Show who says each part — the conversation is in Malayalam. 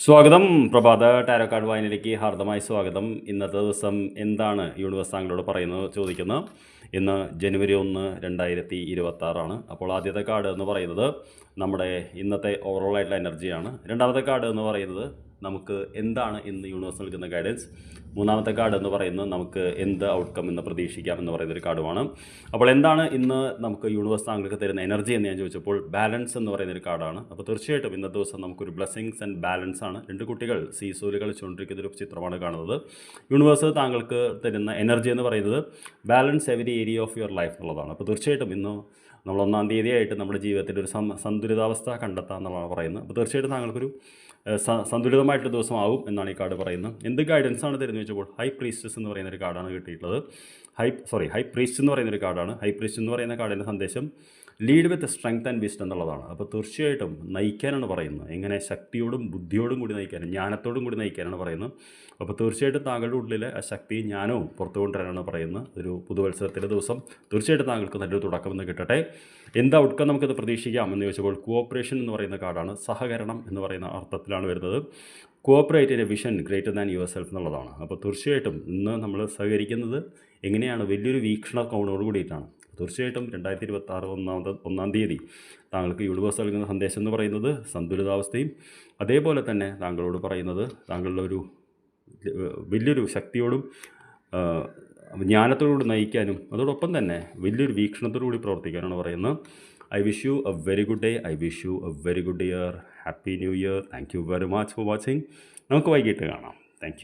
Speaker 1: സ്വാഗതം. പ്രഭാത ടാരോ കാർഡ് വായനയിലേക്ക് ഹാർദമായി സ്വാഗതം. ഇന്നത്തെ ദിവസം എന്താണ് യൂണിവേഴ്സ് താങ്കളോട് പറയുന്നത് ചോദിക്കുന്നത്. ഇന്ന് ജനുവരി 1, 2026 അപ്പോൾ ആദ്യത്തെ കാർഡ് എന്ന് പറയുന്നത് നമ്മുടെ ഇന്നത്തെ ഓവറോൾ ആയിട്ടുള്ള എനർജിയാണ്. രണ്ടാമത്തെ കാർഡ് എന്ന് പറയുന്നത് നമുക്ക് എന്താണ് ഇന്ന് യൂണിവേഴ്സ് നൽകുന്ന ഗൈഡൻസ്. മൂന്നാമത്തെ കാർഡ് എന്ന് പറയുന്നത് നമുക്ക് എന്ത് ഔട്ട്കം ഇന്ന് പ്രതീക്ഷിക്കാം എന്ന് പറയുന്നൊരു കാർഡുമാണ്. അപ്പോൾ എന്താണ് ഇന്ന് നമുക്ക് യൂണിവേഴ്സ് താങ്കൾക്ക് തരുന്ന എനർജി എന്ന് ഞാൻ ചോദിച്ചപ്പോൾ ബാലൻസ് എന്ന് പറയുന്നൊരു കാർഡാണ്. അപ്പോൾ തീർച്ചയായിട്ടും ഇന്നത്തെ ദിവസം നമുക്കൊരു ബ്ലെസ്സിങ്സ് ആൻഡ് ബാലൻസ് ആണ്. രണ്ട് കുട്ടികൾ സീസോയിൽ കളിച്ചുകൊണ്ടിരിക്കുന്നൊരു ചിത്രമാണ് കാണുന്നത്. യൂണിവേഴ്സ് താങ്കൾക്ക് തരുന്ന എനർജി എന്ന് പറയുന്നത് balance every area of your life എന്നുള്ളതാണ്. അപ്പോൾ തീർച്ചയായിട്ടും ഇന്ന് നമ്മൾ 1-ാം തീയതിയായിട്ട് നമ്മുടെ ജീവിതത്തിൽ ഒരു സന്തുലിതാവസ്ഥ കണ്ടെത്താം എന്നുള്ളതാണ് പറയുന്നത്. അപ്പോൾ തീർച്ചയായിട്ടും താങ്കൾക്കൊരു സന്തുലിതമായിട്ടൊരു ദിവസമാവും എന്നാണ് ഈ കാർഡ് പറയുന്നത്. എന്ത് ഗൈഡൻസ് ആണ് തരുന്നത് വെച്ചപ്പോൾ ഹൈ പ്രീസ്റ്റസ് എന്ന് പറയുന്നൊരു കാർഡാണ് കിട്ടിയിട്ടുള്ളത്. ഹൈ പ്രീസ്റ്റ് എന്ന് പറയുന്നൊരു കാർഡാണ്. ഹൈ പ്രീസ്റ്റ് എന്ന് പറയുന്ന കാർഡിൻ്റെ സന്ദേശം lead with strength and wisdom എന്നുള്ളതാണ്. അപ്പോൾ തീർച്ചയായിട്ടും നയിക്കാനാണ് പറയുന്നത്. എങ്ങനെ ശക്തിയോടും ബുദ്ധിയോടും കൂടി നയിക്കാനും ജ്ഞാനത്തോടും കൂടി നയിക്കാനാണ് പറയുന്നത്. അപ്പോൾ തീർച്ചയായിട്ടും താങ്കളുടെ ഉള്ളിലെ ആ ശക്തി ജ്ഞാനവും പുറത്തു കൊണ്ടുവരാനാണ് പറയുന്നത്. ഒരു പുതുവത്സരത്തിൻ്റെ ദിവസം തീർച്ചയായിട്ടും താങ്കൾക്ക് നല്ലൊരു തുടക്കം എന്ന് കിട്ടട്ടെ. എന്ത് ഔട്ട്കം നമുക്കത് പ്രതീക്ഷിക്കാം എന്ന് ചോദിച്ചപ്പോൾ കോഓപ്പറേഷൻ എന്ന് പറയുന്ന കാർഡാണ്. സഹകരണം എന്ന് പറയുന്ന അർത്ഥത്തിലാണ് വരുന്നത്. Cooperate in A vision greater than your self എന്നുള്ളതാണ്. അപ്പോൾ തീർച്ചയായിട്ടും ഇന്ന് നമ്മൾ സഹകരിക്കുന്നത് എങ്ങനെയാണ് വലിയൊരു വീക്ഷണ കോണോട് കൂടിയിട്ടാണ്. തീർച്ചയായിട്ടും 2026 1-ാം തീയതി താങ്കൾക്ക് യൂണിവേഴ്സ് നൽകുന്ന സന്ദേശം എന്ന് പറയുന്നത് സന്തുലിതാവസ്ഥയും അതേപോലെ തന്നെ താങ്കളോട് പറയുന്നത് താങ്കളുടെ ഒരു വലിയൊരു ശക്തിയോടും ജ്ഞാനത്തോടുകൂടി നയിക്കാനും അതോടൊപ്പം തന്നെ വലിയൊരു വീക്ഷണത്തോടുകൂടി പ്രവർത്തിക്കാനാണ് പറയുന്നത്. I wish you A very good day. I wish you A very good year. Happy new year. Thank you very much for watching. നമുക്ക് വൈകിട്ട് കാണാം.